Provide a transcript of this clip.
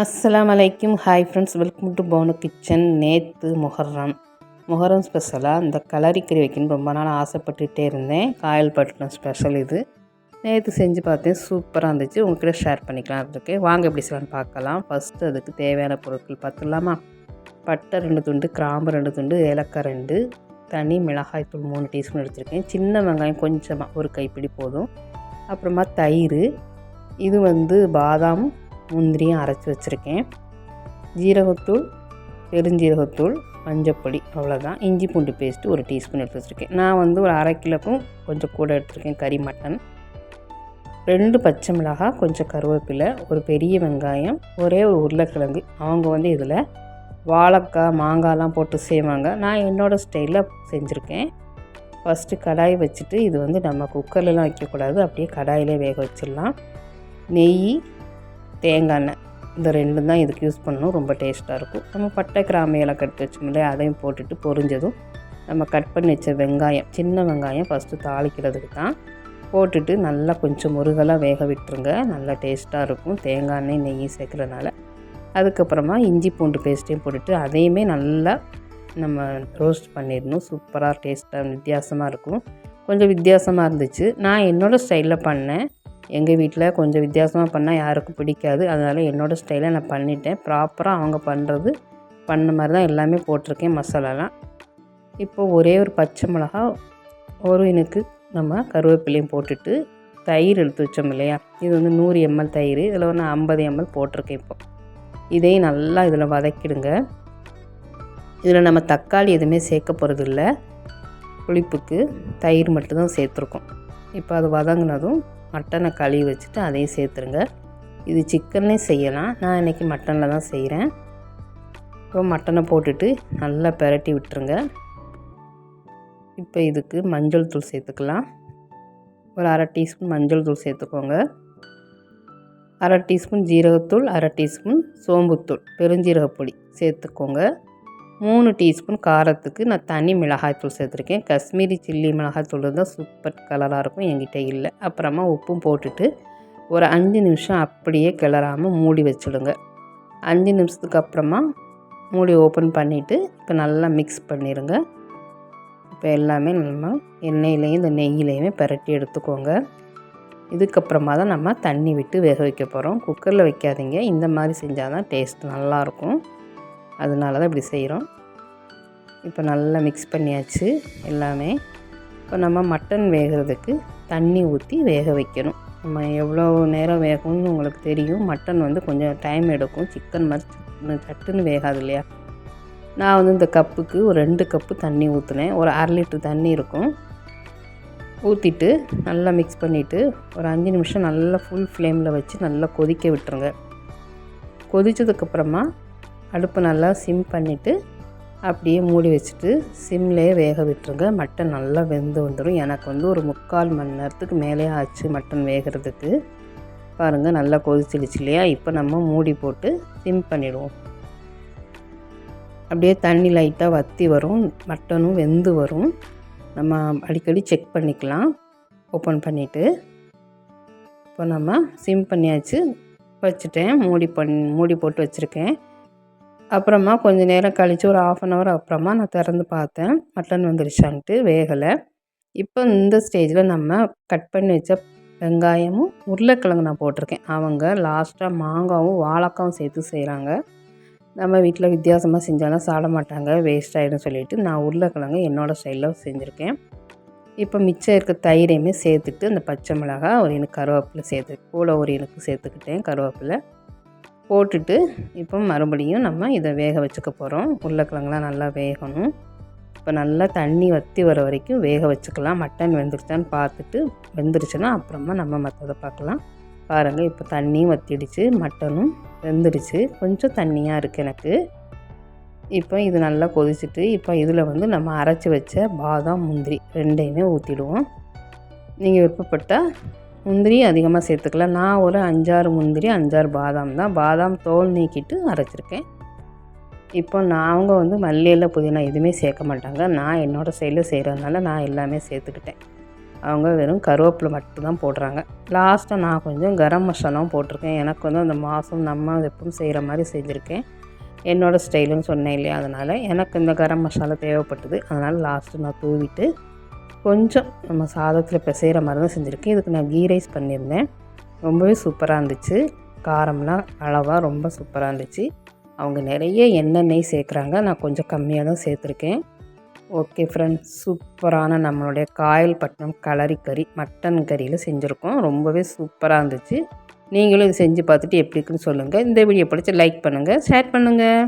அஸ்ஸலாமு அலைக்கும். Hi friends, welcome to பவுனு கிச்சன். நேற்று முஹர்ரம் ஸ்பெஷலாக இந்த கலரிக்கறி வைக்கணும்னு ரொம்ப நாள் ஆசைப்பட்டுகிட்டே இருந்தேன். காயல் பட்டினம் ஸ்பெஷல் இது. நேற்று செஞ்சு பார்த்தேன், சூப்பராக இருந்துச்சு. உங்கள்கிட்ட ஷேர் பண்ணிக்கலாம் இருக்கேன். வாங்க எப்படி செய்யலான்னு பார்க்கலாம். ஃபஸ்ட்டு அதுக்கு தேவையான பொருட்கள் பார்த்துடலாமா? பட்டை 2 துண்டு, கிராம்பு 2 துண்டு, ஏலக்காய் 2, தனி மிளகாய் தூள் 3 டீஸ்பூன் எடுத்துருக்கேன். சின்ன வெங்காயம் கொஞ்சமாக ஒரு கைப்பிடி போதும். அப்புறமா தயிர், இது பாதாம் முந்திரியும் அரைச்சி வச்சுருக்கேன். ஜீரகத்தூள், பெருஞ்சீரகத்தூள், மஞ்சப்பொடி, அவ்வளோதான். இஞ்சி பூண்டு பேஸ்ட்டு 1 டீஸ்பூன் எடுத்து வச்சுருக்கேன். நான் ஒரு அரை கிலோக்கும் கொஞ்சம் கூட எடுத்துருக்கேன் கறி மட்டன். 2 பச்சை மிளகாய், கொஞ்சம் கருவேப்பிலை, ஒரு பெரிய வெங்காயம், ஒரே ஒரு உருளைக்கிழங்கு. அவங்க இதில் வாழைக்காய் மாங்காய்லாம் போட்டு செய்வாங்க. நான் என்னோடய ஸ்டைலில் செஞ்சுருக்கேன். ஃபஸ்ட்டு கடாய் வச்சுட்டு, இது நம்ம குக்கர்லாம் வைக்கக்கூடாது, அப்படியே கடாயிலே வேக வச்சிடலாம். நெய், தேங்காய் எண்ணெய், இந்த 2 தான் இதுக்கு யூஸ் பண்ணணும். ரொம்ப டேஸ்ட்டாக இருக்கும். நம்ம பட்டை கிராம்பு ஏலக்காய் எடுத்து வச்சோம்ல, அதையும் போட்டுட்டு பொரிஞ்சதும் நம்ம கட் பண்ணி வச்ச வெங்காயம், சின்ன வெங்காயம் ஃபஸ்ட்டு தாளிக்கிறதுக்கு தான் போட்டுட்டு நல்லா கொஞ்சம் முருகலாக வேக விட்டுருங்க. நல்லா டேஸ்ட்டாக இருக்கும் தேங்காய் எண்ணெய் நெய் சேர்க்குறதுனால. அதுக்கப்புறமா இஞ்சி பூண்டு பேஸ்ட்டையும் போட்டுட்டு அதையுமே நல்லா நம்ம ரோஸ்ட் பண்ணிடணும். சூப்பராக டேஸ்ட்டாக வித்தியாசமாக இருக்கும். கொஞ்சம் வித்தியாசமாக இருந்துச்சு. நான் என்னோடய ஸ்டைலில் பண்ணேன். எங்கள் வீட்டில் கொஞ்சம் வித்தியாசமாக பண்ணால் யாருக்கும் பிடிக்காது. அதனால் என்னோடய ஸ்டைலில் நான் பண்ணிட்டேன். ப்ராப்பராக அவங்க பண்ண மாதிரி தான் எல்லாமே போட்டிருக்கேன் மசாலாலாம். இப்போது ஒரே ஒரு பச்சை மிளகா, ஒரு இனுக்கு நம்ம கருவேப்பிலையும் போட்டுட்டு தயிர் எடுத்து வச்சோம் இல்லையா, இது 100 ml தயிர், இதில் நான் 50 ml போட்டிருக்கேன். இப்போ இதையும் நல்லா இதில் வதக்கிடுங்க. இதில் நம்ம தக்காளி எதுவுமே சேர்க்க போகிறது இல்லை. புளிப்புக்கு தயிர் மட்டும்தான் சேர்த்துருக்கோம். இப்போ அது வதங்கினதும் மட்டனை கழுவி வச்சுட்டு அதையும் சேர்த்துருங்க. இது சிக்கன்னே செய்யலாம், நான் இன்றைக்கி மட்டனில் தான் செய்கிறேன். இப்போ மட்டனை போட்டுட்டு நல்லா பிரட்டி விட்டுருங்க. இப்போ இதுக்கு மஞ்சள் தூள் சேர்த்துக்கலாம். ஒரு அரை டீஸ்பூன் மஞ்சள் தூள் சேர்த்துக்கோங்க. அரை டீஸ்பூன் ஜீரகத்தூள், அரை டீஸ்பூன் சோம்புத்தூள், பெருஞ்சீரகப்பொடி சேர்த்துக்கோங்க. 3 டீஸ்பூன் காரத்துக்கு நான் தனி மிளகாய்த்தூள் சேர்த்துருக்கேன். காஷ்மீரி சில்லி மிளகாய்த்தூள் தான் சூப்பர் கலராக இருக்கும், என்கிட்ட இல்லை. அப்புறமா உப்பும் போட்டுட்டு ஒரு 5 நிமிஷம் அப்படியே கிளறாமல் மூடி வச்சுடுங்க. 5 நிமிஷத்துக்கு அப்புறமா மூடி ஓப்பன் பண்ணிவிட்டு இப்போ நல்லா மிக்ஸ் பண்ணிடுங்க. இப்போ எல்லாமே நம்ம எண்ணெயிலையும் இந்த நெய்யிலையுமே பிரட்டி எடுத்துக்கோங்க. இதுக்கப்புறமா தான் நம்ம தண்ணி விட்டு வேக வைக்க போகிறோம். குக்கரில் வைக்காதீங்க, இந்த மாதிரி செஞ்சால் தான் டேஸ்ட் நல்லாயிருக்கும். அதனால தான் இப்படி செய்கிறோம். இப்போ நல்லா மிக்ஸ் பண்ணியாச்சு எல்லாமே. இப்போ நம்ம மட்டன் வேகிறதுக்கு தண்ணி ஊற்றி வேக வைக்கணும். நம்ம எவ்வளோ நேரம் வேகணும்னு உங்களுக்கு தெரியும். மட்டன் கொஞ்சம் டைம் எடுக்கும். சிக்கன் மாதிரி சட்டுன்னு வேகாது இல்லையா. நான் இந்த கப்புக்கு ஒரு 2 கப்பு தண்ணி ஊற்றுனேன். ஒரு 1/2 லிட்டர் தண்ணி இருக்கும். ஊற்றிட்டு நல்லா மிக்ஸ் பண்ணிவிட்டு ஒரு 5 நிமிஷம் நல்லா ஃபுல் ஃப்ளேமில் வச்சு நல்லா கொதிக்க விட்டுருங்க. கொதித்ததுக்கப்புறமா அடுப்பு நல்லா சிம் பண்ணிவிட்டு அப்படியே மூடி வச்சுட்டு சிம்லேயே வேக விட்டுருங்க. மட்டன் நல்லா வெந்து வந்துடும். எனக்கு ஒரு 3/4 மணி நேரத்துக்கு மேலே ஆச்சு மட்டன் வேகிறதுக்கு. பாருங்கள் நல்லா கொதிச்சிடுச்சு இல்லையா. இப்போ நம்ம மூடி போட்டு சிம் பண்ணிவிடுவோம். அப்படியே தண்ணி லைட்டாக வற்றி வரும், மட்டனும் வெந்து வரும். நம்ம அடிக்கடி செக் பண்ணிக்கலாம் ஓப்பன் பண்ணிவிட்டு. இப்போ நம்ம சிம் பண்ணியாச்சு, வச்சுட்டேன். மூடி போட்டு வச்சுருக்கேன். அப்புறமா கொஞ்சம் நேரம் கழித்து ஒரு 1/2 hour அப்புறமா நான் திறந்து பார்த்தேன் மட்டன் வந்துருச்சான்ட்டு. வேகலை. இப்போ இந்த ஸ்டேஜில் நம்ம கட் பண்ணி வச்ச வெங்காயமும் உருளைக்கிழங்கு நான் போட்டிருக்கேன். அவங்க லாஸ்ட்டாக மாங்காவும் வாழைக்காவும் சேர்த்து செய்கிறாங்க. நம்ம வீட்டில் வித்தியாசமாக செஞ்சாலும் சாப்பிட மாட்டாங்க, வேஸ்ட் ஆகிடும் சொல்லிவிட்டு நான் உருளைக்கிழங்கு என்னோடய ஸ்டைலில் செஞ்சுருக்கேன். இப்போ மிச்சம் இருக்க தயிரையுமே சேர்த்துட்டு அந்த பச்சை மிளகாய், ஒரு இனுக்கு கருவேப்பிலை கூட ஒரு இனுக்கு சேர்த்துக்கிட்டேன் கருவேப்பிலை போட்டுட்டு இப்போ மறுபடியும் நம்ம இதை வேக வச்சுக்க போகிறோம். உருளைக்கிழங்குலாம் நல்லா வேகணும். இப்போ நல்லா தண்ணி வற்றி வர வரைக்கும் வேக வச்சுக்கலாம். மட்டன் வெந்துருச்சான்னு பார்த்துட்டு வெந்துருச்சுன்னா அப்புறமா நம்ம மற்றதை பார்க்கலாம். பாருங்கள் இப்போ தண்ணியும் வற்றிடுச்சு, மட்டனும் வெந்துடுச்சு. கொஞ்சம் தண்ணியாக இருக்குது எனக்கு. இப்போ இது நல்லா கொதிச்சுட்டு இப்போ இதில் நம்ம அரைச்சி வச்ச பாதாம் முந்திரி 2யுமே ஊற்றிடுவோம். நீங்கள் விருப்பப்பட்டால் முந்திரி அதிகமாக சேர்த்துக்கலாம். நான் ஒரு 5-6 முந்திரி 5-6 பாதாம் தான், பாதாம் தோல் நீக்கிட்டு அரைச்சிருக்கேன். இப்போ அவங்க மல்லி இலை புதினா எதுவுமே சேர்க்க மாட்டாங்க. நான் என்னோடய ஸ்டைலில் செய்கிறதுனால நான் எல்லாமே சேர்த்துக்கிட்டேன். அவங்க வெறும் கருவேப்பிலை மட்டும்தான் போடுறாங்க. லாஸ்ட்டாக நான் கொஞ்சம் கரம் மசாலாவும் போட்டிருக்கேன். எனக்கு வந்து அந்த மாதம் நம்ம எப்பவும் செய்கிற மாதிரி செஞ்சுருக்கேன். என்னோடய ஸ்டைலுன்னு சொன்னேன் இல்லையா, அதனால் எனக்கு இந்த கரம் மசாலா தேவைப்பட்டது. அதனால் லாஸ்ட்டு நான் தூவிட்டு கொஞ்சம் நம்ம சாதத்தில் பிசைகிற மாதிரி தான் செஞ்சுருக்கேன். இதுக்கு நான் கீ ரைஸ் பண்ணியிருந்தேன். ரொம்பவே சூப்பராக இருந்துச்சு. காரம்லாம் அளவாக ரொம்ப சூப்பராக இருந்துச்சு. அவங்க நிறைய எண்ணெய் நெய் சேர்க்குறாங்க. நான் கொஞ்சம் கம்மியாக தான் சேர்த்துருக்கேன். ஓகே ஃப்ரெண்ட்ஸ், சூப்பரான நம்மளுடைய காயல்பட்டினம் கலரி கறி மட்டன் கறியில் செஞ்சுருக்கோம். ரொம்பவே சூப்பராக இருந்துச்சு. நீங்களும் இது செஞ்சு பார்த்துட்டு எப்படி இருக்குன்னு சொல்லுங்கள். இந்த வீடியோ பிடிச்சி லைக் பண்ணுங்கள், ஷேர் பண்ணுங்கள்.